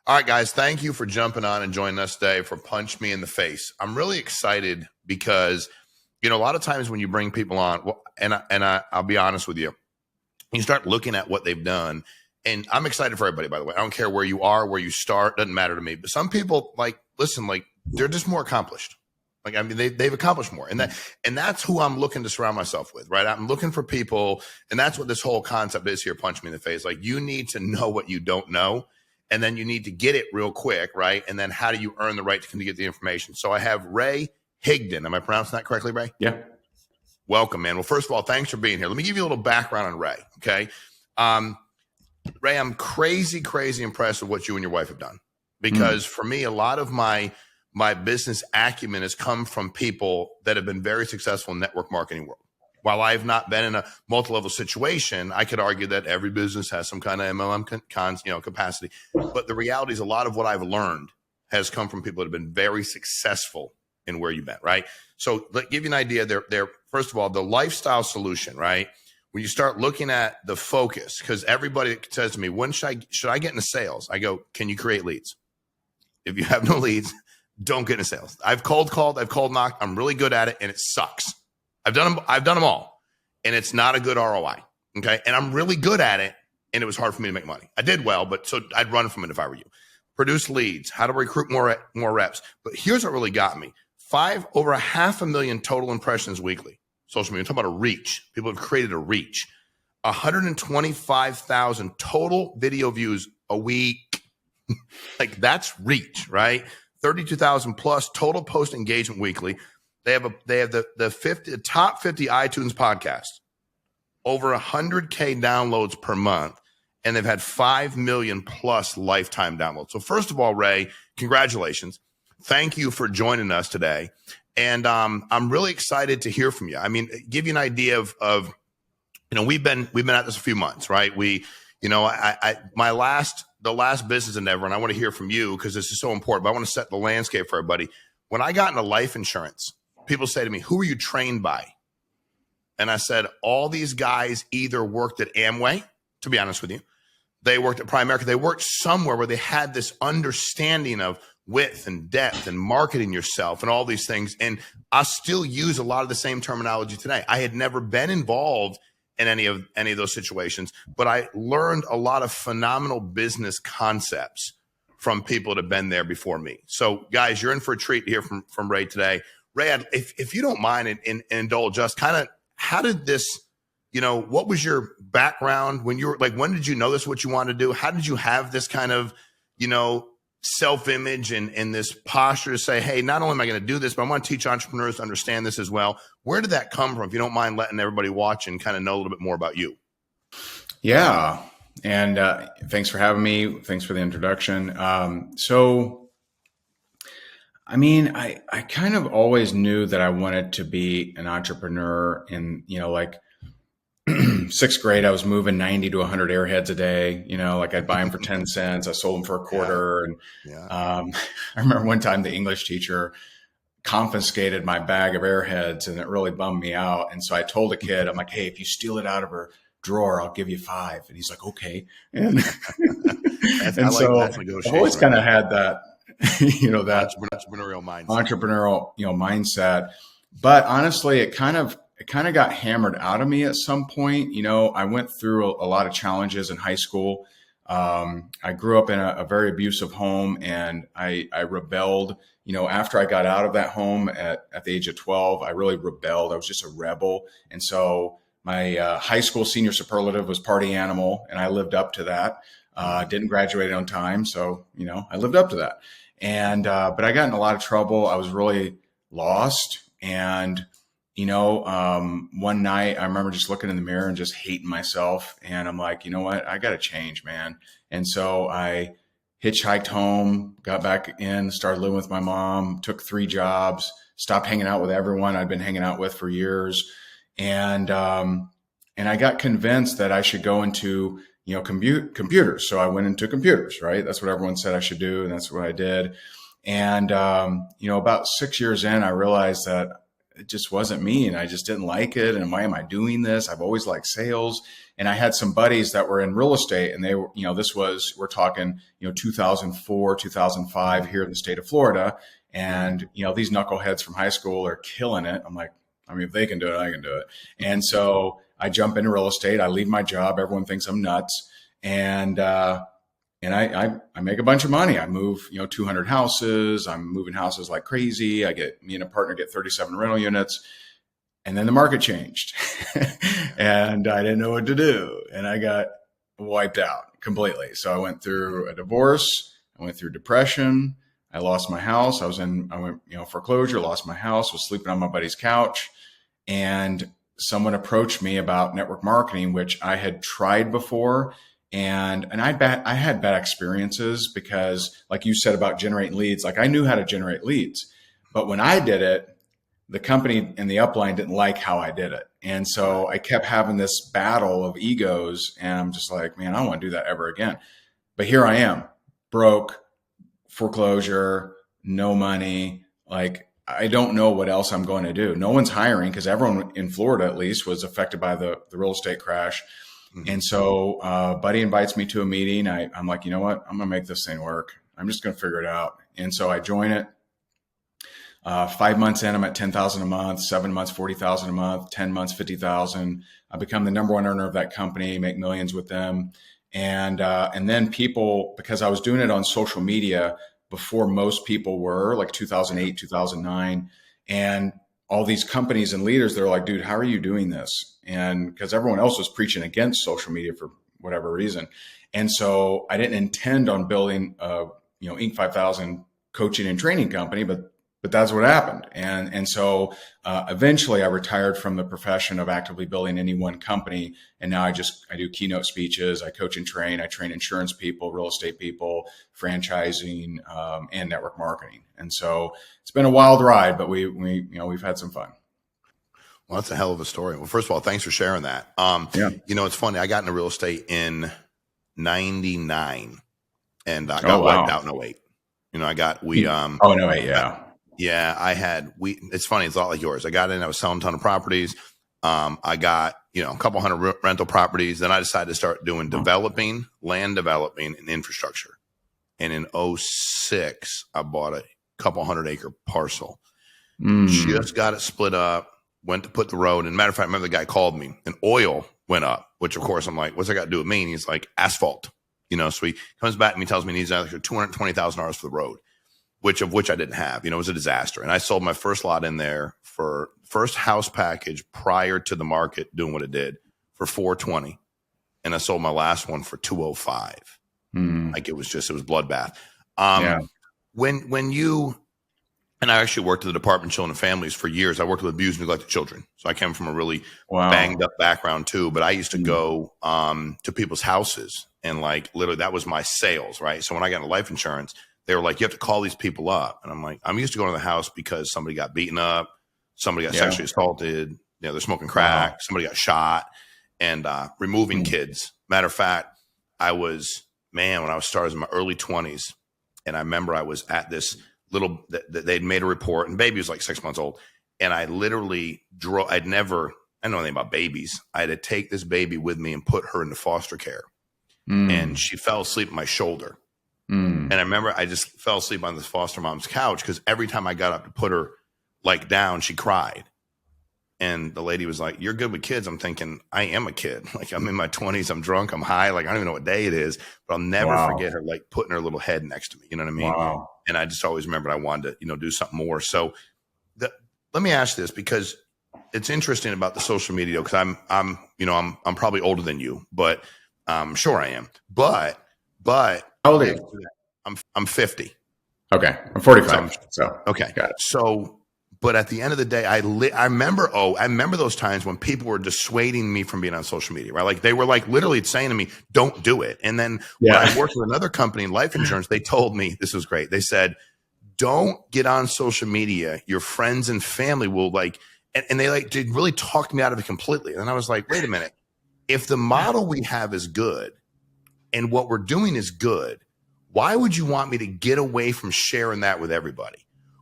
All right, guys, thank you for jumping on and joining us today for Punch Me in the Face. I'm really excited because, a lot of times when you bring people on, I'll be honest with you, you start looking at what they've done, and I'm excited for everybody, by the way. I don't care where you are, where you start, doesn't matter to me. But some people, they're just more accomplished. They've accomplished more, and that's who I'm looking to surround myself with, right? I'm looking for people, and that's what this whole concept is here. Punch me in the face. Like, you need to know what you don't know, and then you need to get it real quick, right? And then how do you earn the right to get the information? So I have Ray Higdon. Am I pronouncing that correctly, Ray? Yeah. Welcome, man. Well, first of all, thanks for being here. Let me give you a little background on Ray, okay? Ray, I'm crazy impressed with what you and your wife have done, because for me, a lot of my business acumen has come from people that have been very successful in network marketing world. While I have not been in a multi-level situation, I could argue that every business has some kind of MLM capacity. But the reality is, a lot of what I've learned has come from people that have been very successful in where you've been, right? So let give you an idea. They're first of all, the lifestyle solution, right? When you start looking at the focus, because everybody says to me, when should I get into sales? I go, can you create leads? If you have no leads, don't get into sales. I've cold called, I've cold knocked. I'm really good at it, and it sucks. I've done them all, and it's not a good ROI. Okay. And I'm really good at it, and it was hard for me to make money. I did well, but so I'd run from it if I were you. Produce leads, how to recruit more reps. But here's what really got me. Over 500,000 total impressions weekly. Social media, I'm talking about a reach. People have created a reach. 125,000 total video views a week. Like, that's reach, right? 32,000 plus total post engagement weekly. They have the top 50 iTunes podcasts, over 100K downloads per month, and they've had 5 million plus lifetime downloads. So first of all, Ray, congratulations. Thank you for joining us today. And I'm really excited to hear from you. I mean, give you an idea of we've been at this a few months, right? The last business endeavor, and I want to hear from you because this is so important, but I want to set the landscape for everybody. When I got into life insurance, people say to me, who are you trained by? And I said, all these guys either worked at Amway, to be honest with you. They worked at Primerica. They worked somewhere where they had this understanding of width and depth and marketing yourself and all these things. And I still use a lot of the same terminology today. I had never been involved in any of those situations, but I learned a lot of phenomenal business concepts from people that have been there before me. So guys, you're in for a treat here from Ray today. Ray, if you don't mind and indulge us, kind of how did this, what was your background when you were when did you know this is what you wanted to do? How did you have this kind of, self-image and this posture to say, hey, not only am I going to do this, but I want to teach entrepreneurs to understand this as well. Where did that come from? If you don't mind letting everybody watch and kind of know a little bit more about you. Yeah. And thanks for having me. Thanks for the introduction. I kind of always knew that I wanted to be an entrepreneur in, sixth grade, I was moving 90 to 100 airheads a day. I'd buy them for 10 cents. I sold them for a quarter. Yeah. And I remember one time the English teacher confiscated my bag of airheads, and it really bummed me out. And so I told a kid, I'm like, hey, if you steal it out of her drawer, I'll give you 5. And he's like, okay. And, so I've always kind of had that, that entrepreneurial mindset. But honestly, it kind of got hammered out of me at some point. I went through a lot of challenges in high school. I grew up in a very abusive home, and I rebelled. After I got out of that home at the age of 12, I really rebelled. I was just a rebel. And so my high school senior superlative was party animal, and I lived up to that. Didn't graduate on time. So, I lived up to that. And, but I got in a lot of trouble. I was really lost. And one night I remember just looking in the mirror and just hating myself. And I'm like, you know what? I got to change, man. And so I hitchhiked home, got back in, started living with my mom, took 3 jobs, stopped hanging out with everyone I'd been hanging out with for years. And I got convinced that I should go into, computers. So I went into computers, right? That's what everyone said I should do. And that's what I did. And, about 6 years in, I realized that it just wasn't me, and I just didn't like it. And why am I doing this? I've always liked sales. And I had some buddies that were in real estate, and they were, we're talking, 2004, 2005 here in the state of Florida. And, these knuckleheads from high school are killing it. I'm like, I mean, if they can do it, I can do it. And so I jump into real estate. I leave my job. Everyone thinks I'm nuts. And I make a bunch of money. I move, 200 houses. I'm moving houses like crazy. Me and a partner get 37 rental units. And then the market changed and I didn't know what to do. And I got wiped out completely. So I went through a divorce. I went through depression. I lost my house. I went, foreclosure, lost my house, was sleeping on my buddy's couch. And someone approached me about network marketing, which I had tried before. And I had bad experiences because, like you said about generating leads, like I knew how to generate leads, but when I did it, the company and the upline didn't like how I did it. And so I kept having this battle of egos, and I'm just like, man, I don't want to do that ever again. But here I am, broke, foreclosure, no money. Like, I don't know what else I'm going to do. No one's hiring because everyone in Florida, at least, was affected by the real estate crash. Mm-hmm. And so buddy invites me to a meeting. I'm like, you know what? I'm going to make this thing work. I'm just going to figure it out. And so I join it. 5 months in, I'm at 10,000 a month, 7 months, 40,000 a month, 10 months, 50,000. I become the number one earner of that company, make millions with them. And then people, because I was doing it on social media before most people were, like 2008, 2009. And all these companies and leaders, they're like, dude, how are you doing this? And because everyone else was preaching against social media for whatever reason. And so I didn't intend on building Inc. 5000 coaching and training company, but that's what happened. And so eventually I retired from the profession of actively building any one company. And now I do keynote speeches. I coach and train. I train insurance people, real estate people, franchising, and network marketing. And so it's been a wild ride, but we've had some fun. Well, that's a hell of a story. Well, first of all, thanks for sharing that. Yeah. It's funny. I got into real estate in 99 and I got wiped out in 08. Oh, no, yeah. Yeah, it's funny. It's a lot like yours. I got in, I was selling a ton of properties. I got, a couple hundred rental properties. Then I decided to start doing land developing and infrastructure. And in 06, I bought a couple 100-acre parcel. Just got it split up, went to put the road. And matter of fact, I remember the guy called me and oil went up, which of course I'm like, what's that got to do with me? And he's like, asphalt, so he comes back and he tells me he needs another $220,000 for the road. Which I didn't have, it was a disaster. And I sold my first lot in there for first house package prior to the market doing what it did for $420. And I sold my last one for $205. Like it was bloodbath. When you, and I actually worked at the Department of Children and Families for years. I worked with abused and neglected children. So I came from a really banged up background too, but I used to go to people's houses and like literally that was my sales, right? So when I got into life insurance, they were like, you have to call these people up. And I'm like, I'm used to going to the house because somebody got beaten up, somebody got sexually assaulted, they're smoking crack, somebody got shot, and removing kids. Matter of fact, when I was started in my early 20s, and I remember I was at this they'd made a report, and baby was like 6 months old. And I literally I didn't know anything about babies. I had to take this baby with me and put her into foster care. And she fell asleep on my shoulder. And I remember I just fell asleep on this foster mom's couch because every time I got up to put her like down, she cried. And the lady was like, you're good with kids. I'm thinking, I am a kid. Like I'm in my 20s. I'm drunk. I'm high. Like I don't even know what day it is, but I'll never forget her like putting her little head next to me. You know what I mean? Wow. And I just always remembered I wanted to, do something more. So let me ask this because it's interesting about the social media because I'm probably older than you, but I'm sure I am. But how old are you? I'm 50. Okay. I'm 45. So okay. Got it. So, but at the end of the day, I remember those times when people were dissuading me from being on social media, right? Like they were like literally saying to me, don't do it. And then when I worked with another company in life insurance, they told me, this was great. They said, don't get on social media. Your friends and family will and they did really talk me out of it completely. And I was like, wait a minute. If the model we have is good and what we're doing is good, why would you want me to get away from sharing that with everybody?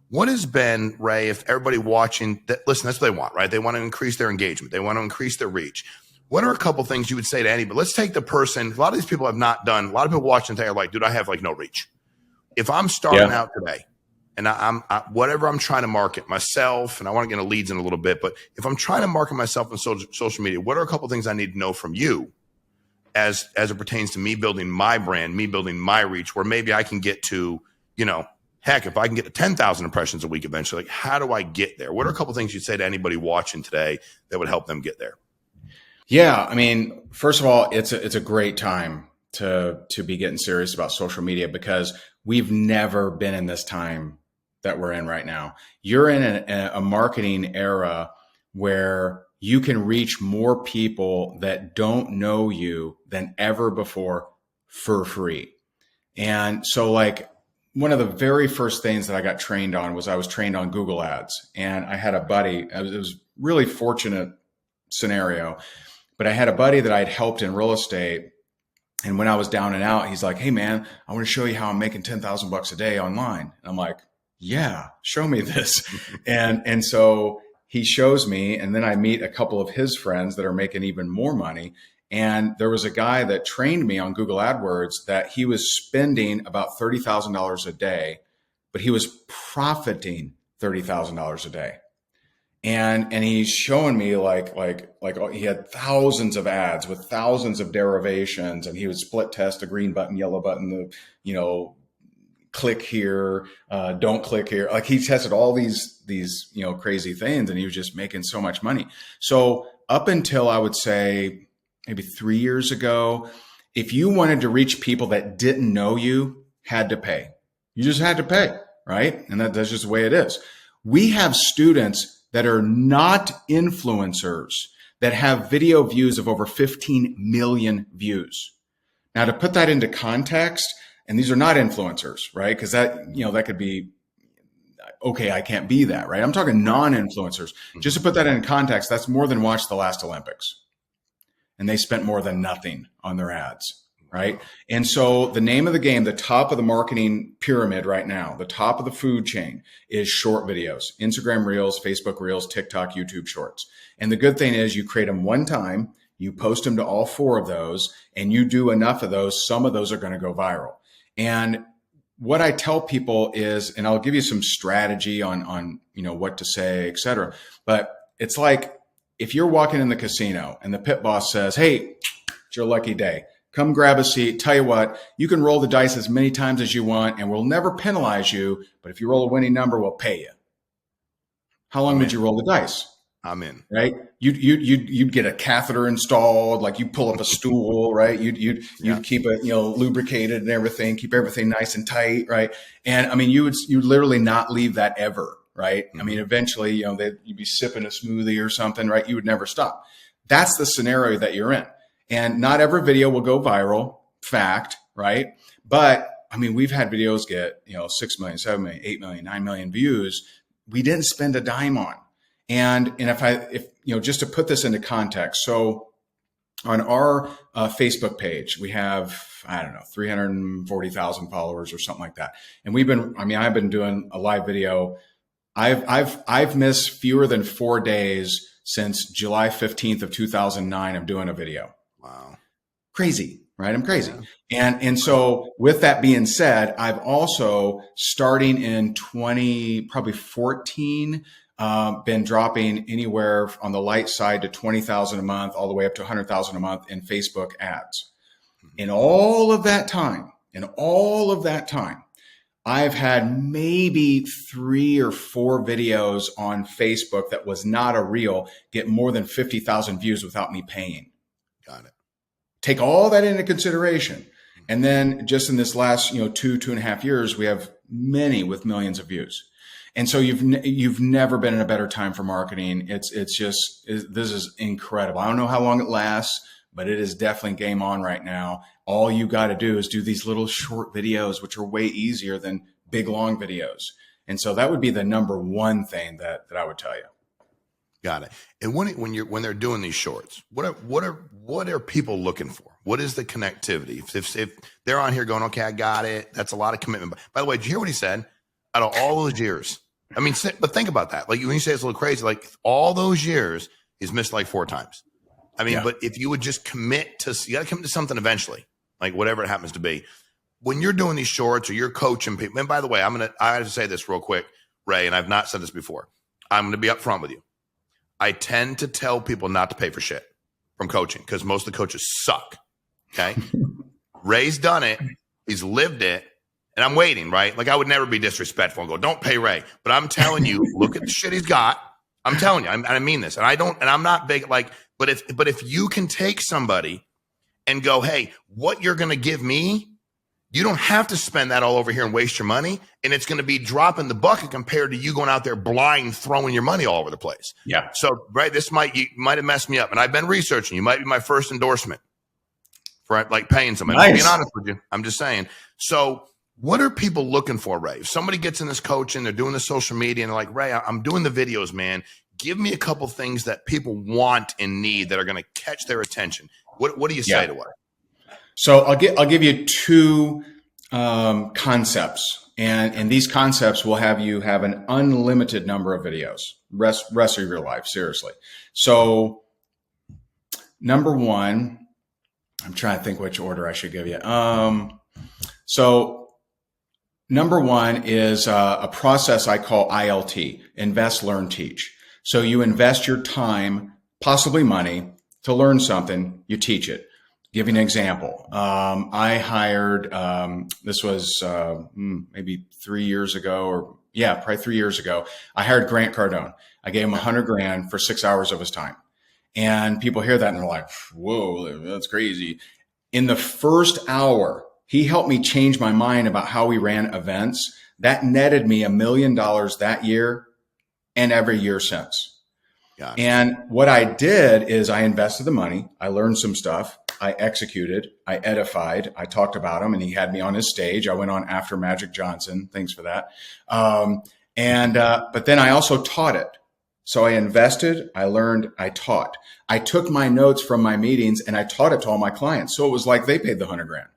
What has been, Ray, if everybody watching, listen, that's what they want, right? They want to increase their engagement. They want to increase their reach. what are a couple things you would say to anybody? Let's take the person. A lot of these people have not done. A lot of people watching today are like, dude, I have like no reach. If I'm starting out today, and whatever I'm trying to market myself, and I want to get into leads in a little bit, but if I'm trying to market myself on social media, what are a couple things I need to know from you as it pertains to me building my brand, me building my reach, where maybe I can get to, heck, if I can get to 10,000 impressions a week eventually, like how do I get there? What are a couple things you'd say to anybody watching today that would help them get there? Yeah, I mean, first of all, it's a great time to be getting serious about social media because we've never been in this time that we're in right now. You're in a marketing era where you can reach more people that don't know you than ever before for free. And so like one of the very first things that I got trained on was I was trained on Google Ads. And I had a buddy, it was really fortunate scenario, but I had a buddy that I'd helped in real estate. And when I was down and out, he's like, hey man, I want to show you how I'm making $10,000 a day online. And I'm like, yeah, show me this. and so he shows me, and then I meet a couple of his friends that are making even more money. And there was a guy that trained me on Google AdWords that he was spending about $30,000 a day, but he was profiting $30,000 a day. And he's showing me like he had thousands of ads with thousands of derivations, and he would split test a green button, yellow button, click here, don't click here. Like he tested all these crazy things, and he was just making so much money. So up until I would say maybe 3 years ago, if you wanted to reach people that didn't know you, had to pay. You just had to pay, right? And that's just the way it is. We have students that are not influencers that have video views of over 15 million views. Now to put that into context, and these are not influencers, right? Because that could be, okay, I can't be that, right? I'm talking non-influencers. Just to put that in context, that's more than watched the last Olympics. And they spent more than nothing on their ads, right? And so the name of the game, the top of the marketing pyramid right now, the top of the food chain is short videos, Instagram Reels, Facebook Reels, TikTok, YouTube Shorts. And the good thing is you create them one time, you post them to all 4 of those, and you do enough of those, some of those are going to go viral. And what I tell people is, and I'll give you some strategy on what to say, et cetera. But it's like if you're walking in the casino and the pit boss says, hey, it's your lucky day. Come grab a seat. Tell you what, you can roll the dice as many times as you want and we'll never penalize you. But if you roll a winning number, we'll pay you. How long would you roll the dice? I'm in. Right? You'd get a catheter installed, like you pull up a stool, right? You'd keep it, lubricated and everything, keep everything nice and tight, right? And I mean, you'd literally not leave that ever, right? Mm-hmm. I mean, eventually, you'd be sipping a smoothie or something, right? You would never stop. That's the scenario that you're in. And not every video will go viral, fact, right? But I mean, we've had videos get, 6 million, 7 million, 8 million, 9 million views. We didn't spend a dime on. And if just to put this into context, so on our Facebook page, we have, 340,000 followers or something like that. And I've been doing a live video. I've missed fewer than 4 days since July 15th of 2009 of doing a video. Wow. Crazy, right? I'm crazy. Yeah. And so with that being said, I've also starting in 2014, been dropping anywhere on the light side to 20,000 a month, all the way up to 100,000 a month in Facebook ads. In all of that time, I've had maybe 3 or 4 videos on Facebook that was not a reel get more than 50,000 views without me paying. Got it. Take all that into consideration. And then just in this last, 2.5 years, we have many with millions of views. And so you've never been in a better time for marketing. This is incredible. I don't know how long it lasts, but it is definitely game on right now. All you got to do is do these little short videos, which are way easier than big, long videos. And so that would be the number one thing that I would tell you. Got it. And when they're doing these shorts, what are people looking for? What is the connectivity? If they're on here going, okay, I got it. That's a lot of commitment. By the way, did you hear what he said? Out of all those years, I mean, but think about that. Like when you say it's a little crazy, like all those years, he's missed like 4 times. I mean, Yeah. but if you would just commit to, you got to commit to something eventually, like whatever it happens to be. When you're doing these shorts or you're coaching people, and by the way, I have to say this real quick, Ray, and I've not said this before. I'm going to be upfront with you. I tend to tell people not to pay for shit from coaching because most of the coaches suck. Okay. Ray's done it. He's lived it. And I'm waiting, right? Like I would never be disrespectful and go, don't pay Ray. But I'm telling you, look at the shit he's got. I'm telling you, I mean this. And I'm not big, like, but if you can take somebody and go, hey, what you're going to give me, you don't have to spend that all over here and waste your money. And it's going to be dropping the bucket compared to you going out there blind, throwing your money all over the place. Yeah. So, right, you might have messed me up. And I've been researching. You might be my first endorsement for like paying somebody. Nice. I'm being honest with you. I'm just saying. So what are people looking for, Ray? If somebody gets in this coaching, they're doing the social media and they're like, Ray, I'm doing the videos, man. Give me a couple things that people want and need that are going to catch their attention. What do you say to it? So I'll give you two concepts, and these concepts will have you have an unlimited number of videos rest of your life. Seriously. So number one, I'm trying to think which order I should give you. So number one is a process I call ILT, invest, learn, teach. So you invest your time, possibly money, to learn something, you teach it. Give you an example. I hired, this was maybe 3 years ago, or probably 3 years ago. I hired Grant Cardone. I gave him $100,000 for 6 hours of his time. And people hear that and they're like, whoa, that's crazy. In the first hour, he helped me change my mind about how we ran events. That netted me $1 million that year and every year since. Gotcha. And what I did is I invested the money. I learned some stuff. I executed. I edified. I talked about him, and he had me on his stage. I went on after Magic Johnson. Thanks for that. But then I also taught it. So I invested, I learned, I taught. I took my notes from my meetings and I taught it to all my clients. So it was like they paid the $100,000.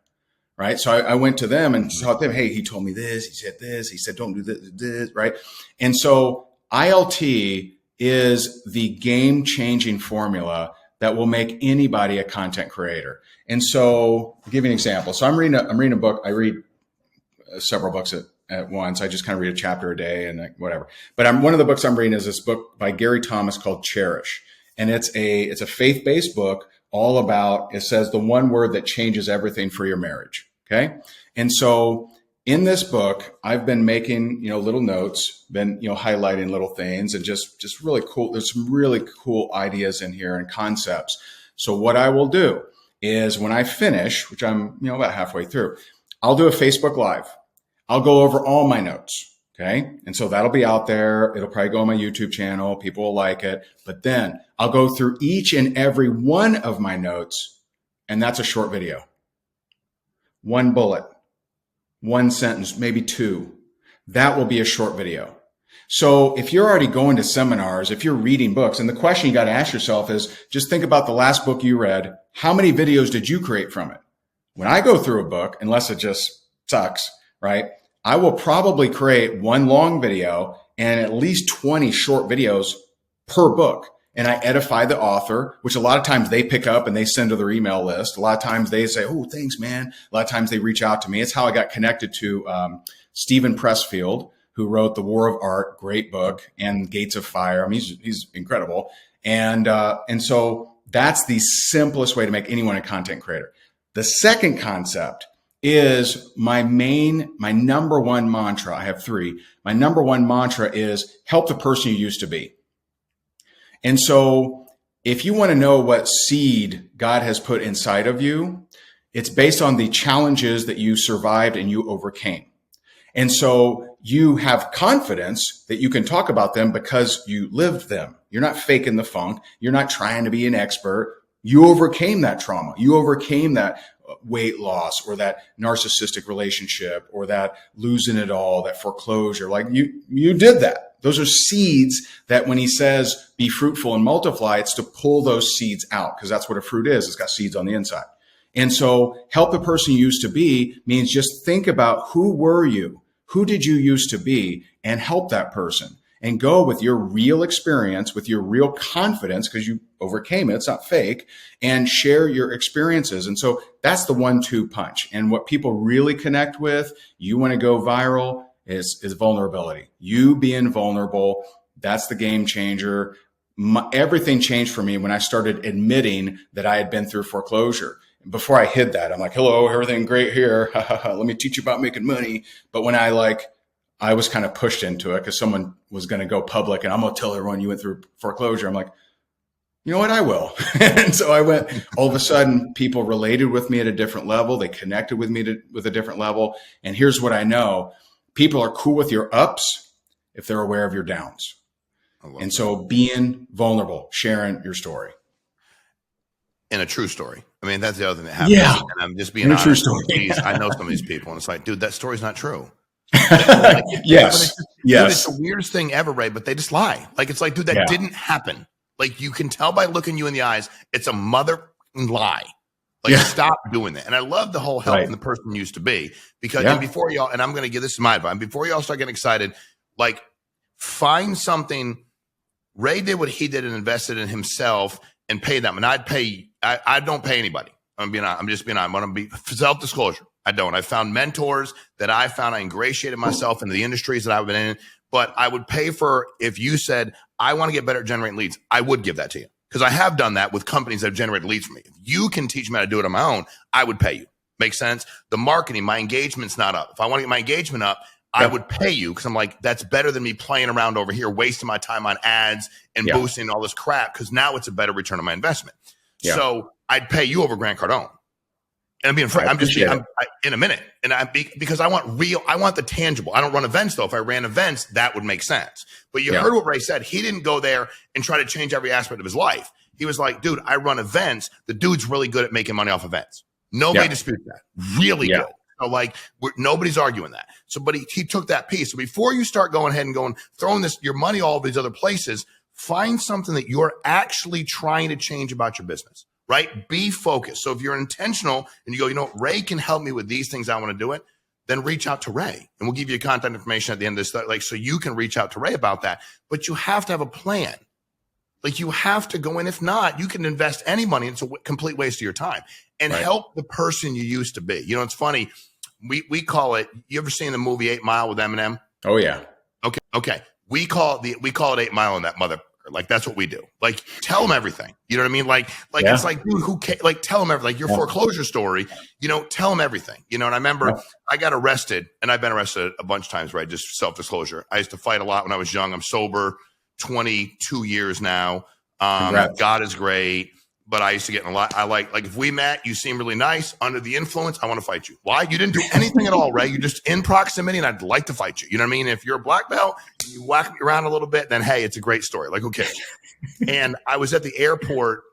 Right. So I went to them and taught them, hey, he told me this, he said this, he said, don't do this, right? And so ILT is the game-changing formula that will make anybody a content creator. And so I'll give you an example. So I'm reading a book. I read several books at once. I just kind of read a chapter a day and whatever. But one of the books I'm reading is this book by Gary Thomas called Cherish. And it's a faith-based book all about, it says the one word that changes everything for your marriage. Okay. And so in this book, I've been making, little notes, been, highlighting little things and just really cool. There's some really cool ideas in here and concepts. So what I will do is when I finish, which I'm, about halfway through, I'll do a Facebook Live. I'll go over all my notes. Okay. And so that'll be out there. It'll probably go on my YouTube channel. People will like it. But then I'll go through each and every one of my notes. And that's a short video. One bullet, one sentence, maybe two. That will be a short video. So if you're already going to seminars, if you're reading books, and the question you got to ask yourself is just think about the last book you read. How many videos did you create from it? When I go through a book, unless it just sucks, right? I will probably create one long video and at least 20 short videos per book. And I edify the author, which a lot of times they pick up and they send to their email list. A lot of times they say, oh, thanks, man. A lot of times they reach out to me. It's how I got connected to Stephen Pressfield, who wrote The War of Art, great book, and Gates of Fire. I mean, he's incredible. And so that's the simplest way to make anyone a content creator. The second concept is my number one mantra. I have three. My number one mantra is help the person you used to be. And so if you want to know what seed God has put inside of you, it's based on the challenges that you survived and you overcame. And so you have confidence that you can talk about them because you lived them. You're not faking the funk. You're not trying to be an expert. You overcame that trauma. You overcame that weight loss or that narcissistic relationship or that losing it all, that foreclosure. Like you did that. Those are seeds that when he says be fruitful and multiply, it's to pull those seeds out because that's what a fruit is. It's got seeds on the inside. And so help the person you used to be means just think about who were you? Who did you used to be and help that person? and go with your real experience, with your real confidence, because you overcame it. It's not fake, and share your experiences. And so that's the 1-2 punch. And what people really connect with, you want to go viral, is vulnerability. You being vulnerable. That's the game changer. Everything changed for me when I started admitting that I had been through foreclosure. Before I hid that, I'm like, hello, everything great here. Let me teach you about making money. But when I was kind of pushed into it because someone was going to go public and I'm going to tell everyone you went through foreclosure. I'm like, you know what? I will. And so I went, all of a sudden people related with me at a different level. They connected with me with a different level. And here's what I know. People are cool with your ups if they're aware of your downs. And so being vulnerable, sharing your story. In a true story. I mean, that's the other thing that happens. Yeah. And I'm just being honest. True story. I know some of these people, and it's like, dude, that story's not true. Yes. Dude, it's the weirdest thing ever, Ray, but they just lie. Like, it's like, dude, that didn't happen. Like, you can tell by looking you in the eyes, it's a mother lie. Like, stop doing that. And I love the whole helping the person used to be, because and before y'all, and I'm going to give this my advice, before y'all start getting excited, like, find something. Ray did what he did and invested in himself and paid them. And I don't pay anybody. I'm just being honest. I'm going to be self-disclosure. I don't. I found mentors that I ingratiated myself into the industries that I've been in. But I would pay for, if you said, I want to get better at generating leads, I would give that to you. Because I have done that with companies that have generated leads for me. If you can teach me how to do it on my own, I would pay you. Make sense? The marketing, my engagement's not up. If I want to get my engagement up, I would pay you, because I'm like, that's better than me playing around over here, wasting my time on ads and boosting all this crap, because now it's a better return on my investment. So I'd pay you over Grant Cardone. And I'm being frank. I'm in a minute. And because I want the tangible. I don't run events though. If I ran events, that would make sense. But you heard what Ray said. He didn't go there and try to change every aspect of his life. He was like, dude, I run events. The dude's really good at making money off events. Nobody disputes that. Really good. So like, nobody's arguing that. So, but he took that piece. So before you start going ahead and throwing your money all over these other places, find something that you're actually trying to change about your business, right? Be focused. So if you're intentional and you go, you know what, Ray can help me with these things, I want to do it, then reach out to Ray, and we'll give you contact information at the end of this, like, so you can reach out to Ray about that. But you have to have a plan. Like, you have to go in. If not, you can invest any money. It's a complete waste of your time, and help the person you used to be. You know, it's funny. We call it, you ever seen the movie 8 Mile with Eminem? Oh yeah. Okay. We call it 8 Mile in that mother. Like, that's what we do. Like, tell them everything. You know what I mean? Like it's like, dude, who cares? Like, tell them everything. Like your foreclosure story, you know, tell them everything. You know, and I remember I got arrested, and I've been arrested a bunch of times, right? Just self-disclosure. I used to fight a lot when I was young. I'm sober 22 years now. God is great. But I used to get in a lot. I like if we met, you seem really nice. Under the influence, I want to fight you. Why? You didn't do anything at all, Ray. You're just in proximity, and I'd like to fight you. You know what I mean? If you're a black belt, you whack me around a little bit, then hey, it's a great story. Like, okay. And I was at the airport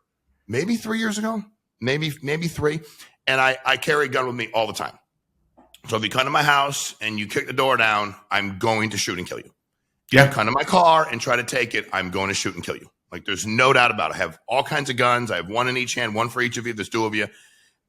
maybe 3 years ago, maybe 3, and I carry a gun with me all the time. So if you come to my house and you kick the door down, I'm going to shoot and kill you. If you come to my car and try to take it, I'm going to shoot and kill you. Like, there's no doubt about it. I have all kinds of guns. I have one in each hand, one for each of you. There's 2 of you.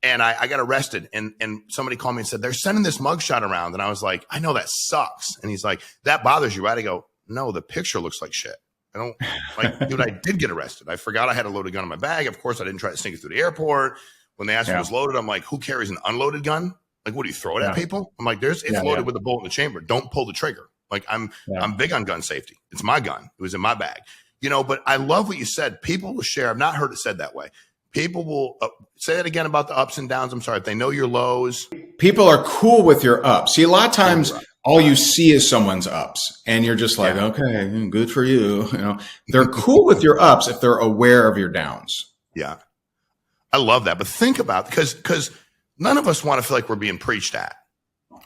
And I got arrested, and somebody called me and said, they're sending this mugshot around. And I was like, I know that sucks. And he's like, that bothers you, right? I go, no, the picture looks like shit. I don't like, dude, I did get arrested. I forgot I had a loaded gun in my bag. Of course, I didn't try to sneak it through the airport. When they asked if it was loaded, I'm like, who carries an unloaded gun? Like, what do you throw it at people? I'm like, it's loaded with a bullet in the chamber. Don't pull the trigger. Like, I'm big on gun safety. It's my gun. It was in my bag. You know, but I love what you said. People will share. I've not heard it said that way. People will say that again about the ups and downs. I'm sorry. If they know your lows. People are cool with your ups. See, a lot of times all you see is someone's ups, and you're just like, okay, good for you. You know, they're cool with your ups if they're aware of your downs. Yeah. I love that. But think about, because none of us want to feel like we're being preached at.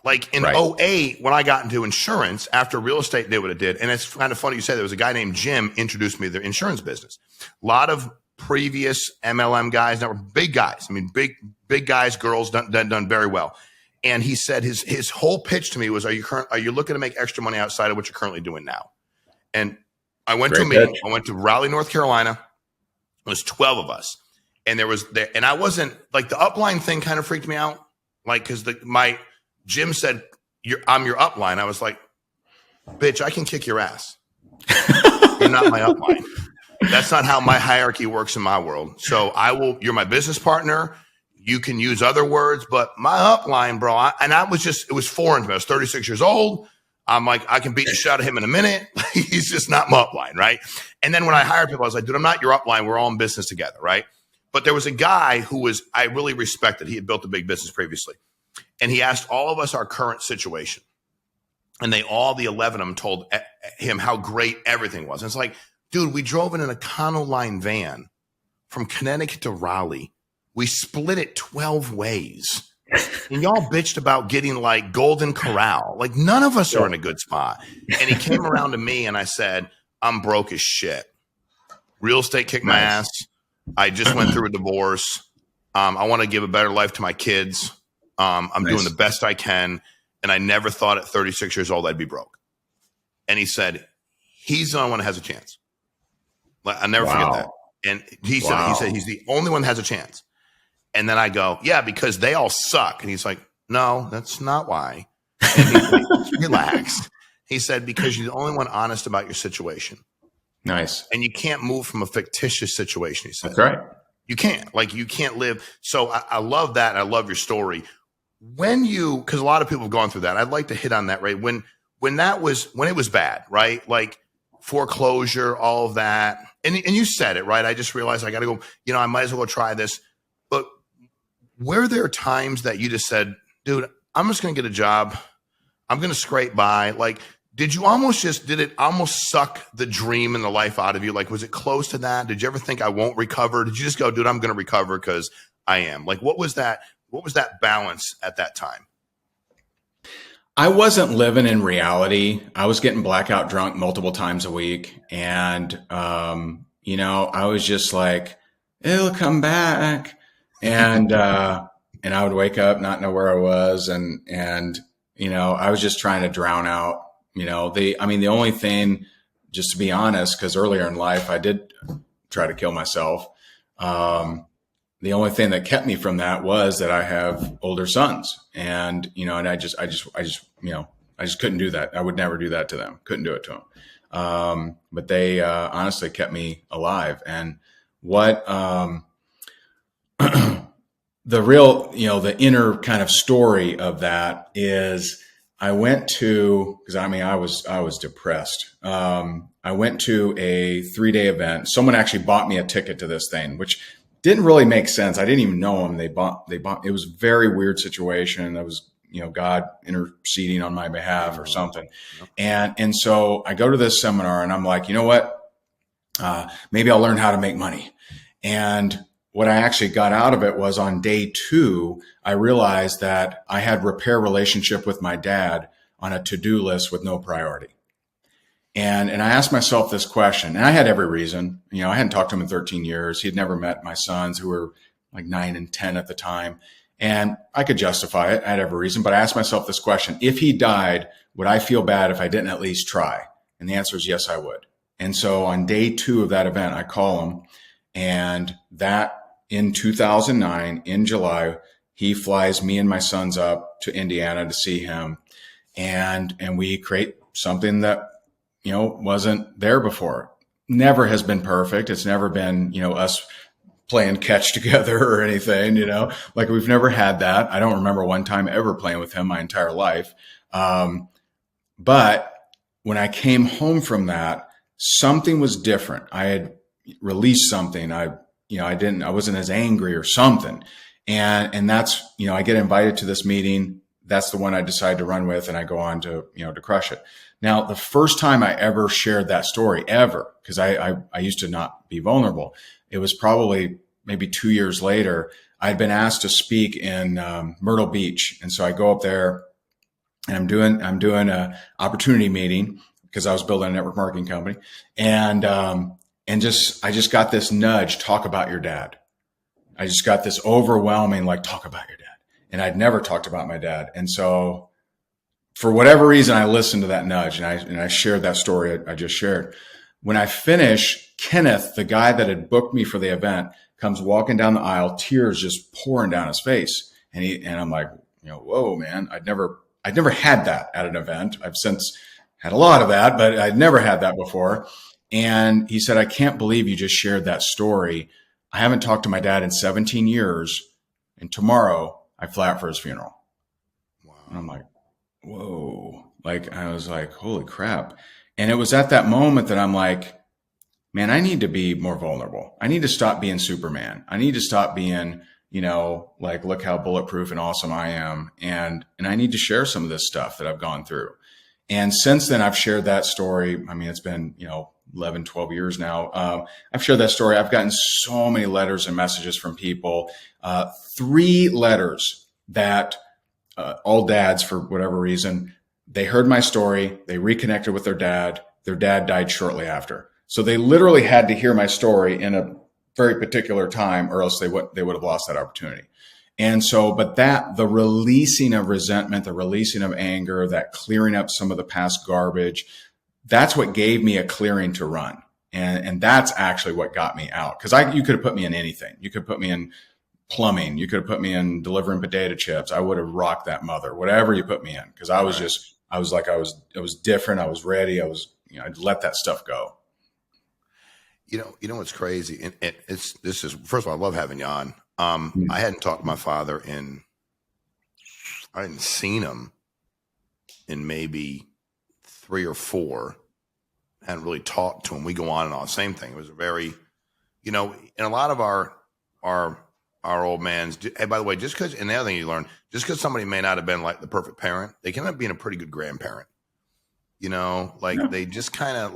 Like in 2008, when I got into insurance, after real estate did what it did, and it's kind of funny you say there was a guy named Jim introduced me to the insurance business. A lot of previous MLM guys that were big guys. I mean, big guys, girls done very well. And he said his whole pitch to me was, are you looking to make extra money outside of what you're currently doing now? And I went to a meeting. I went to Raleigh, North Carolina. It was 12 of us, and and I wasn't like, the upline thing kind of freaked me out, like, because Jim said, I'm your upline. I was like, bitch, I can kick your ass. You're not my upline. That's not how my hierarchy works in my world. So you're my business partner. You can use other words, but my upline, bro, it was foreign to me. I was 36 years old. I'm like, I can beat the shit out of him in a minute. He's just not my upline, right? And then when I hired people, I was like, dude, I'm not your upline. We're all in business together, right? But there was a guy I really respected. He had built a big business previously. And he asked all of us our current situation. And the 11 of them told him how great everything was. And it's like, dude, we drove in an Econoline van from Connecticut to Raleigh. We split it 12 ways. And y'all bitched about getting like Golden Corral. Like none of us are in a good spot. And he came around to me and I said, I'm broke as shit. Real estate kicked my ass. I just went through a divorce. I want to give a better life to my kids. I'm doing the best I can. And I never thought at 36 years old I'd be broke. And he said, he's the only one that has a chance. I'll never forget that. And he said he's the only one that has a chance. And then I go, yeah, because they all suck. And he's like, no, that's not why. And he's like, relax. He said, because you're the only one honest about your situation. Nice. And you can't move from a fictitious situation, he said. That's right. You can't. Like, you can't live. So I love that. And I love your story. Because a lot of people have gone through that. I'd like to hit on that, right? When it was bad, right? Like foreclosure, all of that. And you said it, right? I just realized I got to go, I might as well go try this. But were there times that you just said, dude, I'm just going to get a job. I'm going to scrape by. Like, did it almost suck the dream and the life out of you? Like, was it close to that? Did you ever think I won't recover? Did you just go, dude, I'm going to recover because I am? Like, what was that balance at that time? I wasn't living in reality. I was getting blackout drunk multiple times a week. And, I was just like, it'll come back. And I would wake up, not know where I was. And I was just trying to drown out, the only thing, just to be honest, because earlier in life, I did try to kill myself. The only thing that kept me from that was that I have older sons, and I just couldn't do that. I would never do that to them. Couldn't do it to them. But they honestly kept me alive. And what the real, the inner kind of story of that is, I went to, because I was depressed. I went to a 3-day event. Someone actually bought me a ticket to this thing, which didn't really make sense. I didn't even know them. They bought, it was a very weird situation. That was, God interceding on my behalf or something. And so I go to this seminar and I'm like, you know what? Maybe I'll learn how to make money. And what I actually got out of it was, on day 2, I realized that I had repair relationship with my dad on a to-do list with no priority. And I asked myself this question, and I had every reason. I hadn't talked to him in 13 years. He'd never met my sons, who were like 9 and 10 at the time. And I could justify it. I had every reason. But I asked myself this question: if he died, would I feel bad if I didn't at least try? And the answer is yes, I would. And so on day 2 of that event, I call him, and that in 2009, in July, he flies me and my sons up to Indiana to see him. And we create something that, wasn't there before. Never has been perfect. It's never been, us playing catch together or anything, like we've never had that. I don't remember one time ever playing with him my entire life. But when I came home from that, something was different. I had released something. I wasn't as angry or something. And that's, I get invited to this meeting. That's the one I decide to run with, and I go on to, to crush it. Now, the first time I ever shared that story ever, because I used to not be vulnerable, it was probably maybe 2 years later. I'd been asked to speak in Myrtle Beach. And so I go up there and I'm doing a opportunity meeting, because I was building a network marketing company. And I just got this nudge: talk about your dad. I just got this overwhelming, like, talk about your dad. And I'd never talked about my dad. And so for whatever reason, I listened to that nudge, and I shared that story I just shared. When I finish, Kenneth, the guy that had booked me for the event, comes walking down the aisle, tears just pouring down his face. And I'm like, whoa, man, I'd never had that at an event. I've since, had a lot of that, but I'd never had that before. And he said, I can't believe you just shared that story. I haven't talked to my dad in 17 years. And tomorrow I fly out for his funeral. Wow. And I'm like, whoa. Like, I was like, holy crap. And it was at that moment that I'm like, man, I need to be more vulnerable. I need to stop being Superman. I need to stop being, like, look how bulletproof and awesome I am. And I need to share some of this stuff that I've gone through. And since then, I've shared that story. I mean, it's been, 11, 12 years now. I've shared that story. I've gotten so many letters and messages from people, 3 letters that all dads, for whatever reason, they heard my story. They reconnected with their dad. Their dad died shortly after. So they literally had to hear my story in a very particular time, or else they would have lost that opportunity. And so, but the releasing of resentment, the releasing of anger, that clearing up some of the past garbage, that's what gave me a clearing to run. And that's actually what got me out. Because you could have put me in anything. You could put me in plumbing. You could have put me in delivering potato chips. I would have rocked that mother, whatever you put me in. Because I was different. I was ready. I'd let that stuff go. You know what's crazy, and this is, first of all, I love having you on. I hadn't talked to my father I hadn't seen him in maybe 3 or 4. Hadn't really talked to him. We go on and on. Same thing. It was a very, and a lot of our old mans. Hey, by the way, just because, and the other thing you learn, just because somebody may not have been like the perfect parent, they can end up being a pretty good grandparent. They just kind of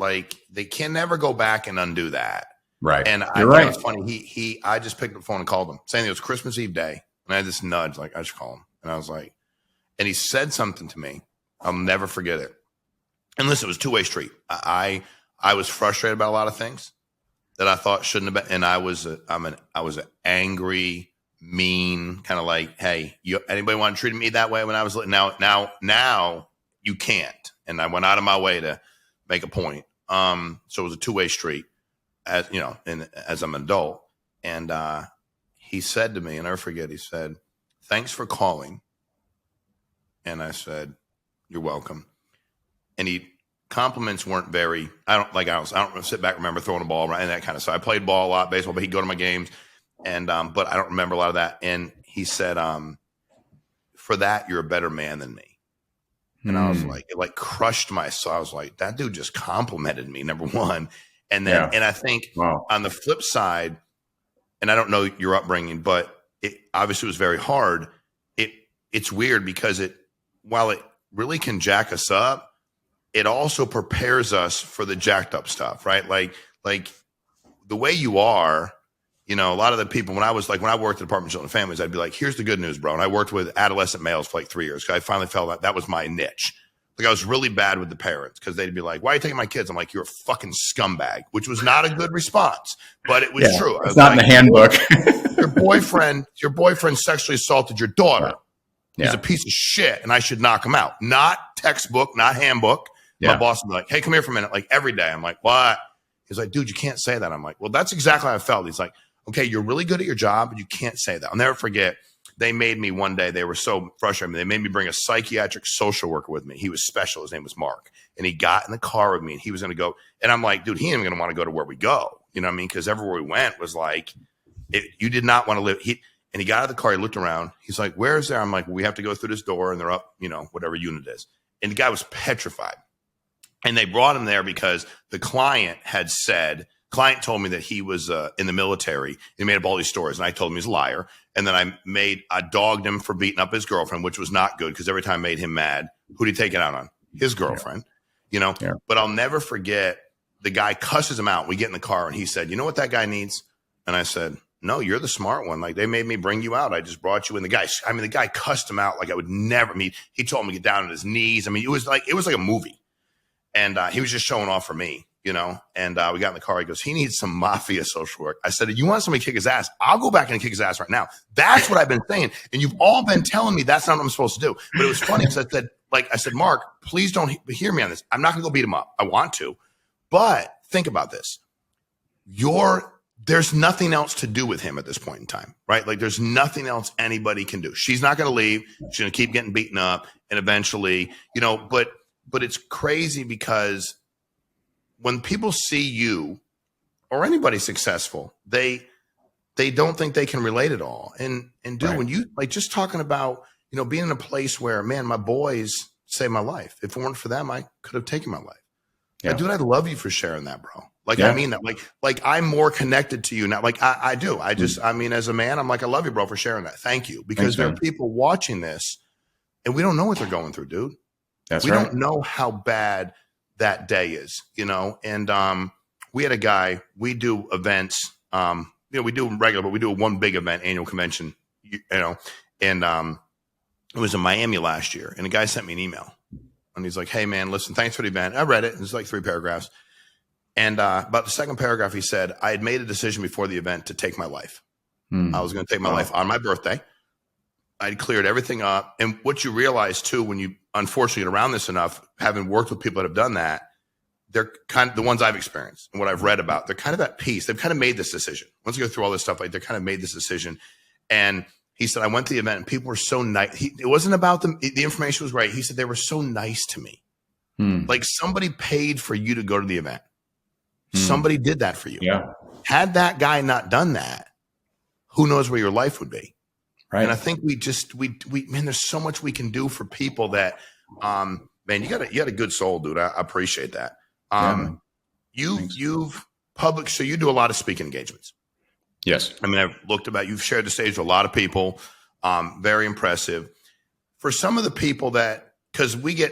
they can never go back and undo that. Right. And You're right. It's funny. I just picked up the phone and called him saying it was Christmas Eve day. And I had this nudge, like, I should call him. And I was like, and he said something to me. I'll never forget it. And listen, it was a 2-way street. I was frustrated about a lot of things that I thought shouldn't have been. And I was an angry, mean, kind of like, hey, anybody want to treat me that way when I was little? Now you can't. And I went out of my way to make a point. So it was a 2-way street, as I'm an adult. And he said to me, and I never forget, he said, thanks for calling. And I said, you're welcome. And compliments weren't very, I don't sit back and remember throwing a ball and that kind of stuff. I played ball a lot, baseball, but he'd go to my games. And, but I don't remember a lot of that. And he said, for that, you're a better man than me. And I was like, it crushed my soul. I was like, that dude just complimented me, number one. And then, and I think on the flip side, and I don't know your upbringing, but it obviously was very hard. It's weird because while it really can jack us up, it also prepares us for the jacked up stuff, right? Like the way you are, a lot of the people, when I worked at Department of Children and Families, I'd be like, here's the good news, bro. And I worked with adolescent males for 3 years. I finally felt that was my niche. I was really bad with the parents because they'd be like, why are you taking my kids? I'm like, you're a fucking scumbag, which was not a good response, but it was true. It's not in the handbook. your boyfriend sexually assaulted your daughter. Yeah. He's a piece of shit and I should knock him out. Not textbook, not handbook. My boss would be like, hey, come here for a minute. Every day. I'm like, what? He's like, dude, you can't say that. I'm like, well, that's exactly how I felt. He's like, okay, you're really good at your job, but you can't say that. I'll never forget. They made me one day, they were so frustrated. They made me bring a psychiatric social worker with me. He was special. His name was Mark. And he got in the car with me and he was going to go. And I'm like, dude, he ain't even going to want to go to where we go. You know what I mean? Because everywhere we went was like, you did not want to live. And he got out of the car. He looked around. He's like, where is there? I'm like, well, we have to go through this door and they're up, whatever unit it is. And the guy was petrified. And they brought him there because the client told me that he was in the military. He made up all these stories. And I told him he's a liar. And then I dogged him for beating up his girlfriend, which was not good because every time I made him mad, who'd he take it out on? His girlfriend, Yeah. But I'll never forget, the guy cusses him out. We get in the car and he said, you know what that guy needs? And I said, no, you're the smart one. They made me bring you out. I just brought you in. The guy cussed him out like I would never meet. He told him to get down on his knees. It was like a movie. And he was just showing off for me, and we got in the car. He goes, he needs some mafia social work. I said, you want somebody to kick his ass? I'll go back and kick his ass right now. That's what I've been saying. And you've all been telling me that's not what I'm supposed to do. But it was funny because I said, Mark, please don't hear me on this. I'm not going to go beat him up. I want to. But think about this. There's nothing else to do with him at this point in time, right? There's nothing else anybody can do. She's not going to leave. She's going to keep getting beaten up. And eventually, but but it's crazy because when people see you or anybody successful, they don't think they can relate at all. And dude, Right. when you like just talking about, you know, being in a place where, man, my boys saved my life. If it weren't for them, I could have taken my life. Yeah. Like, dude, I love you for sharing that, bro. Like, Yeah. I mean that. Like I'm more connected to you now. Like I do. I just, I mean, as a man, I'm like, I love you, bro, for sharing that. Thank you. Because Thanks, there are man. people watching this and we don't know what they're going through, dude. That's We right. don't know how bad that day is, you know? And we had a guy, we do events, you know, we do them regular, but we do one big event, annual convention, you know, and it was in Miami last year. And the guy sent me an email and he's like, hey man, listen, thanks for the event. I read it. It's like 3 paragraphs. And about the second paragraph, he said, I had made a decision before the event to take my life. I was going to take my life on my birthday. I'd cleared everything up. And what you realize too, when you unfortunately get around this enough, having worked with people that have done that, they're kind of the ones I've experienced and what I've read about, they're kind of at peace. They've kind of made this decision. Once you go through all this stuff, like they're kind of made this decision. And he said, I went to the event and people were so nice. It wasn't about them. The information was right. He said, they were so nice to me. Like somebody paid for you to go to the event. Somebody did that for you. Yeah. Had that guy not done that, who knows where your life would be. Right. And I think we man, there's so much we can do for people that, man, you got a good soul, dude. I appreciate that. You've public, so you do a lot of speaking engagements. Yes. I mean, I've looked about, you've shared the stage with a lot of people. Very impressive. For some of the people that, cause a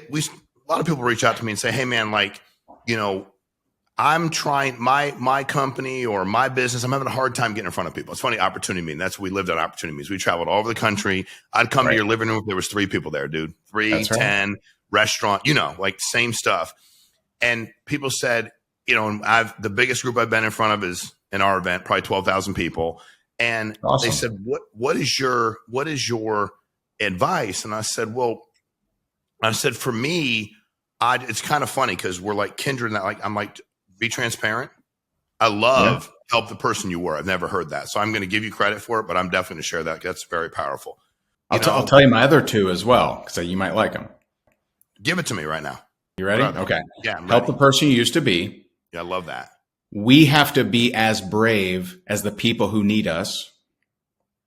lot of people reach out to me and say, hey man, like, you know, I'm trying my company or my business. I'm having a hard time getting in front of people. It's funny, opportunity meeting. That's what we lived on opportunity meetings. We traveled all over the country. I'd come to your living room if there was 3 people there, dude. 3, That's 10, restaurant, you know, like same stuff. And people said, you know, the biggest group I've been in front of is in our event, probably 12,000 people. And they said, what is your advice? And I said, for me, it's kind of funny because we're like kindred in that, like, I'm like, be transparent. I love help the person you were. I've never heard that. So I'm going to give you credit for it, but I'm definitely going to share that. That's very powerful. I'll tell you my other 2 as well, because you might like them. Give it to me right now. You ready? Okay. Yeah. I'm Help ready. the person you used to be. Yeah. I love that. We have to be as brave as the people who need us.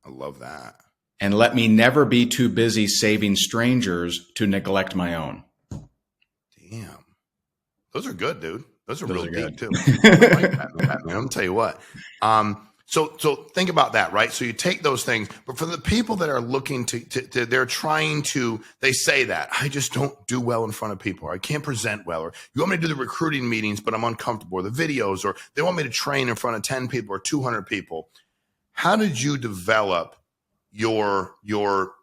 I love that. And let me never be too busy saving strangers to neglect my own. Damn. Those are good, dude. Those are real deep too. I like that, man. I'm gonna tell you what. So think about that, right? So you take those things, but for the people that are looking to they're trying to, they say that I just don't do well in front of people, or I can't present well, or you want me to do the recruiting meetings, but I'm uncomfortable, or the videos, or they want me to train in front of 10 people or 200 people. How did you develop your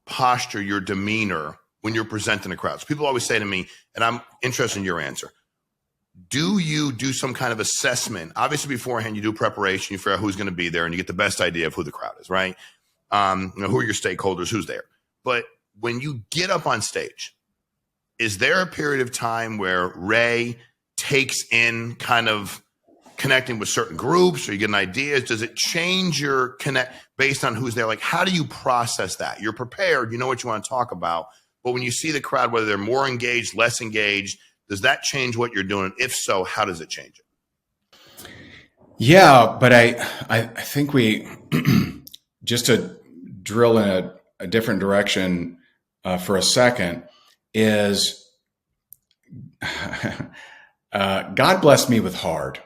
posture, your demeanor when you're presenting to crowds? People always say to me, and I'm interested in your answer, do you do some kind of assessment? Obviously, beforehand, you do preparation, you figure out who's going to be there, and you get the best idea of who the crowd is, right? You know, who are your stakeholders, who's there. But when you get up on stage, is there a period of time where Ray takes in kind of connecting with certain groups, or you get an idea? Does it change your connect based on who's there? Like, how do you process that? You're prepared, you know what you want to talk about, but when you see the crowd, whether they're more engaged, less engaged, does that change what you're doing? If so, how does it change it? Yeah, but I think we, just to drill in a different direction for a second, is God blessed me with hard.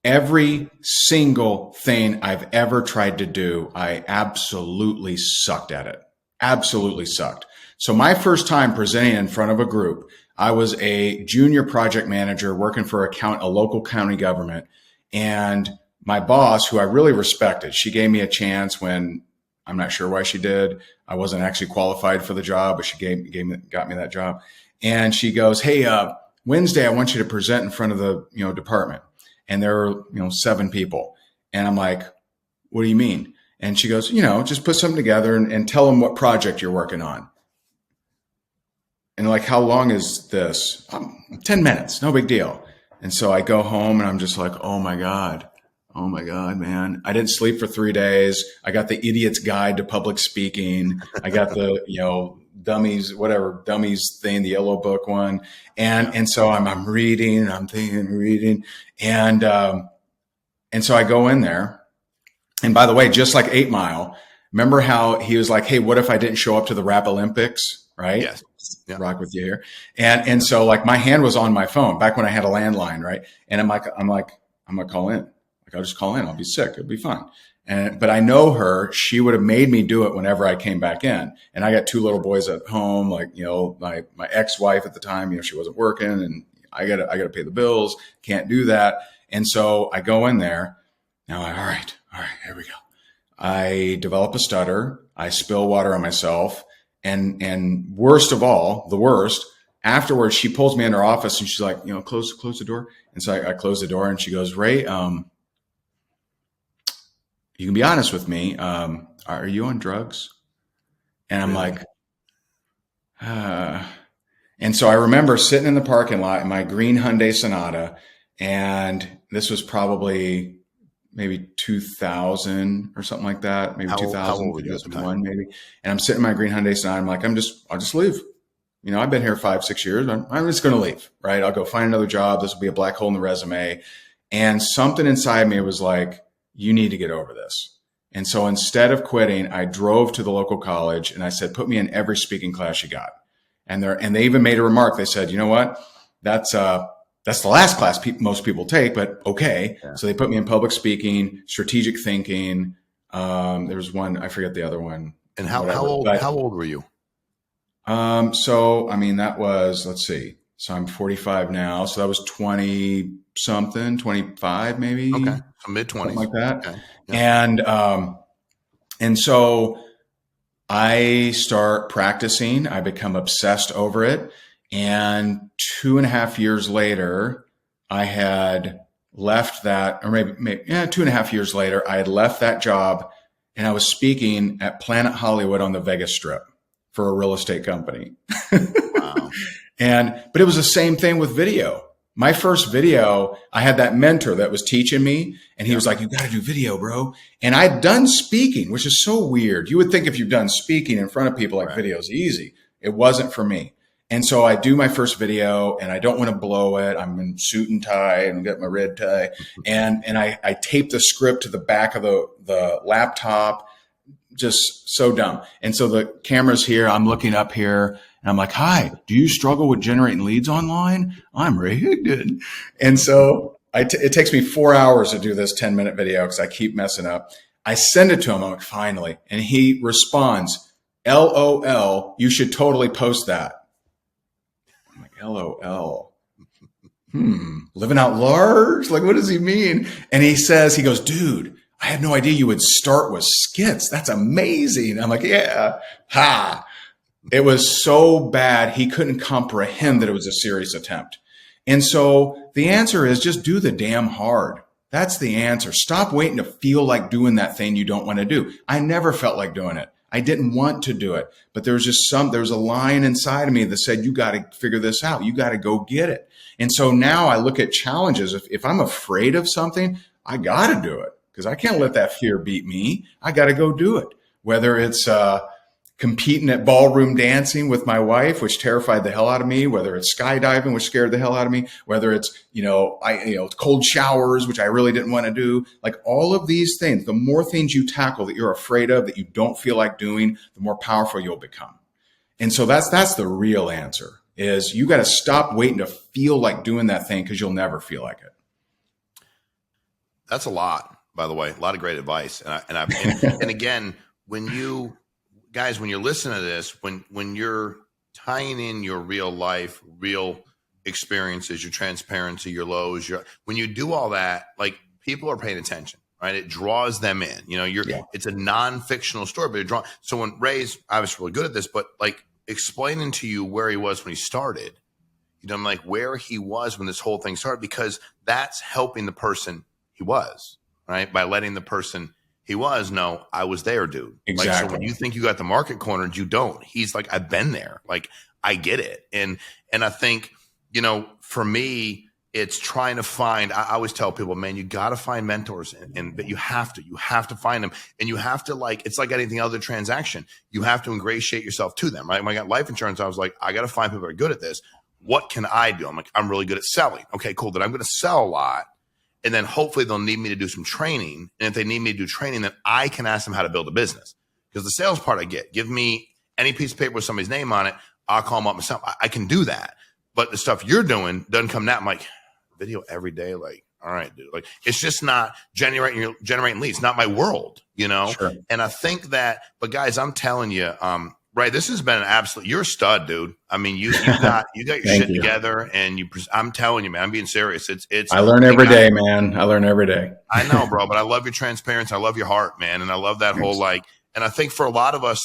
Every single thing I've ever tried to do, I absolutely sucked at it. Absolutely sucked. So my first time presenting in front of a group, I was a junior project manager working for a local county government. And my boss, who I really respected, she gave me a chance when I'm not sure why she did. I wasn't actually qualified for the job, but she got me that job. And she goes, hey, Wednesday, I want you to present in front of the department. And there are 7 people. And I'm like, what do you mean? And she goes, just put something together and tell them what project you're working on. And like, how long is this? 10 minutes, no big deal. And so I go home and I'm just like, oh my God, oh my God, man. I didn't sleep for 3 days. I got the Idiot's Guide to Public Speaking. I got the, dummies thing, the yellow book one. And so I'm reading, I'm thinking, reading. And so I go in there. And by the way, just like 8 Mile, remember how he was like, hey, what if I didn't show up to the Rap Olympics? Right? Yes. Yeah. Rock with you here. And so like my hand was on my phone back when I had a landline, right? And I'm gonna call in. Like, I'll just call in. I'll be sick. It'll be fine. But I know her. She would have made me do it whenever I came back in. And I got 2 little boys at home. Like, my ex-wife at the time, she wasn't working, and I gotta pay the bills. Can't do that. And so I go in there. Now, all right, here we go. I develop a stutter. I spill water on myself. And worst of all, the worst, afterwards, she pulls me in her office and she's like, close the door. And so I close the door and she goes, Ray, you can be honest with me. Are you on drugs? And I'm like, And so I remember sitting in the parking lot in my green Hyundai Sonata. And this was probably maybe 2000 or something like that. Maybe 2000, 2001, maybe. And I'm sitting in my green Hyundai Sonata. I'm like, I'll just leave. I've been here 5-6 years. I'm just going to leave, right? I'll go find another job. This will be a black hole in the resume. And something inside me was like, you need to get over this. And so instead of quitting, I drove to the local college and I said, put me in every speaking class you got. And they even made a remark. They said, you know what? That's the last class most people take, but okay. Yeah. So they put me in public speaking, strategic thinking. There was one, I forget the other one. And how old were you? That was, let's see. So I'm 45 now. So that was 20 something, 25 maybe. Okay. So mid-20s. Something like that. Okay. Yeah. And so I start practicing. I become obsessed over it. And 2.5 years later, I had left that, or maybe 2.5 years later, I had left that job and I was speaking at Planet Hollywood on the Vegas Strip for a real estate company. Wow. But it was the same thing with video. My first video, I had that mentor that was teaching me, and he was like, you got to do video, bro. And I'd done speaking, which is so weird. You would think if you've done speaking in front of people, like video is easy. It wasn't for me. And so I do my first video and I don't want to blow it. I'm in suit and tie and got my red tie. And I tape the script to the back of the laptop. Just so dumb. And so the camera's here. I'm looking up here and I'm like, hi, do you struggle with generating leads online? I'm Ray Higdon. And so it takes me 4 hours to do this 10-minute video because I keep messing up. I send it to him. I'm like, finally. And he responds, LOL, you should totally post that. I'm like, LOL. Living out large? Like, what does he mean? And he goes, dude, I had no idea you would start with skits. That's amazing. I'm like, yeah, ha. It was so bad. He couldn't comprehend that it was a serious attempt. And so the answer is just do the damn hard. That's the answer. Stop waiting to feel like doing that thing you don't want to do. I never felt like doing it. I didn't want to do it, but there was a line inside of me that said, you got to figure this out. You got to go get it. And so now I look at challenges. If I'm afraid of something, I got to do it because I can't let that fear beat me. I got to go do it. Whether it's competing at ballroom dancing with my wife, which terrified the hell out of me, whether it's skydiving, which scared the hell out of me, whether it's, cold showers, which I really didn't want to do, like all of these things, the more things you tackle that you're afraid of, that you don't feel like doing, the more powerful you'll become. And so that's the real answer is you got to stop waiting to feel like doing that thing because you'll never feel like it. That's a lot, by the way, a lot of great advice. And again, when you're listening to this, when you're tying in your real life, real experiences, your transparency, your lows, when you do all that, like people are paying attention, right? It draws them in. It's a non-fictional story, but it draws. So when Ray's obviously really good at this, but like explaining to you where he was when he started, like where he was when this whole thing started, because that's helping the person he was, right? By letting the person he was, no, I was there, dude. Exactly. Like, so when you think you got the market cornered, you don't. He's like, I've been there. Like, I get it. And I think, for me, it's trying to find, I always tell people, man, you got to find mentors, but you have to find them, and you have to, like, it's like anything other transaction. You have to ingratiate yourself to them, right? When I got life insurance, I was like, I got to find people that are good at this. What can I do? I'm like, I'm really good at selling. Okay, cool. Then I'm going to sell a lot. And then hopefully they'll need me to do some training. And if they need me to do training, then I can ask them how to build a business. Because the sales part I get, give me any piece of paper with somebody's name on it, I'll call them up myself. I can do that. But the stuff you're doing doesn't come out. I'm like, video every day, like, all right, dude, like, it's just not generating leads, not my world, you know? Sure. And I think that, but guys, I'm telling you, Ray, this has been an absolute, you're a stud, dude. I mean, you got your shit together, and I'm telling you, man, I'm being serious. It's, I learn every day, man. I learn every day. I know, bro, but I love your transparency. I love your heart, man. And I love that whole, like, and I think for a lot of us,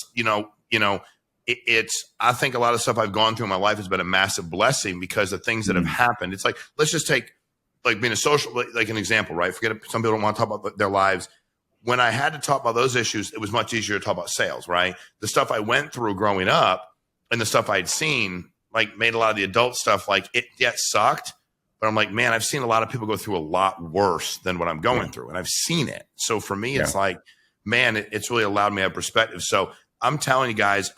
I think a lot of stuff I've gone through in my life has been a massive blessing because of things that have happened. It's like, let's just take, like, being a social, like an example, right? Forget it. Some people don't want to talk about their lives. When I had to talk about those issues, it was much easier to talk about sales, right? The stuff I went through growing up and the stuff I'd seen, like, made a lot of the adult stuff, like, it sucked. But I'm like, man, I've seen a lot of people go through a lot worse than what I'm going through. And I've seen it. So for me, it's like, man, it's really allowed me to have perspective. So I'm telling you guys,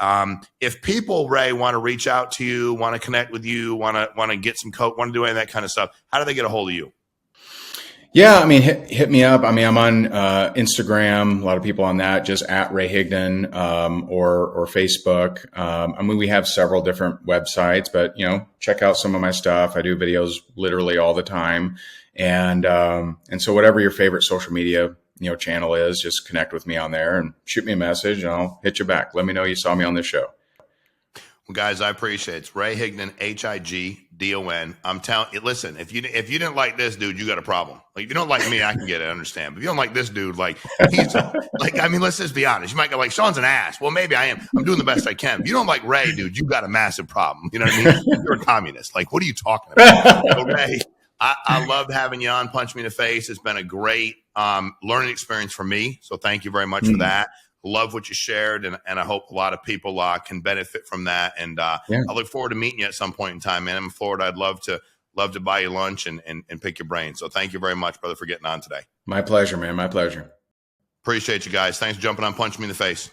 if people, Ray, want to reach out to you, want to connect with you, want to get some coach, want to do any of that kind of stuff, how do they get a hold of you? Yeah, I mean, hit me up. I mean, I'm on Instagram. A lot of people on that, just at Ray Higdon, or Facebook. I mean, we have several different websites, but check out some of my stuff. I do videos literally all the time, and so whatever your favorite social media channel is, just connect with me on there and shoot me a message, and I'll hit you back. Let me know you saw me on this show. Well, guys, I appreciate it. It's Ray Higdon, Higdon. I'm telling you, listen, if you didn't like this dude, you got a problem. Like, if you don't like me, I can get it, understand. But if you don't like this dude, like, he's like, I mean, let's just be honest. You might go like, Shawn's an ass. Well, maybe I am. I'm doing the best I can. If you don't like Ray, dude, you got a massive problem. You know what I mean? You're a communist. Like, what are you talking about? So, Ray, I loved having you on. Punch me in the face. It's been a great learning experience for me. So thank you very much for that. Love what you shared, and I hope a lot of people can benefit from that. And I look forward to meeting you at some point in time, man. I'm in Florida. I'd love to buy you lunch and pick your brain. So thank you very much, brother, for getting on today. My pleasure, man. My pleasure. Appreciate you guys. Thanks for jumping on Punch Me in the Face.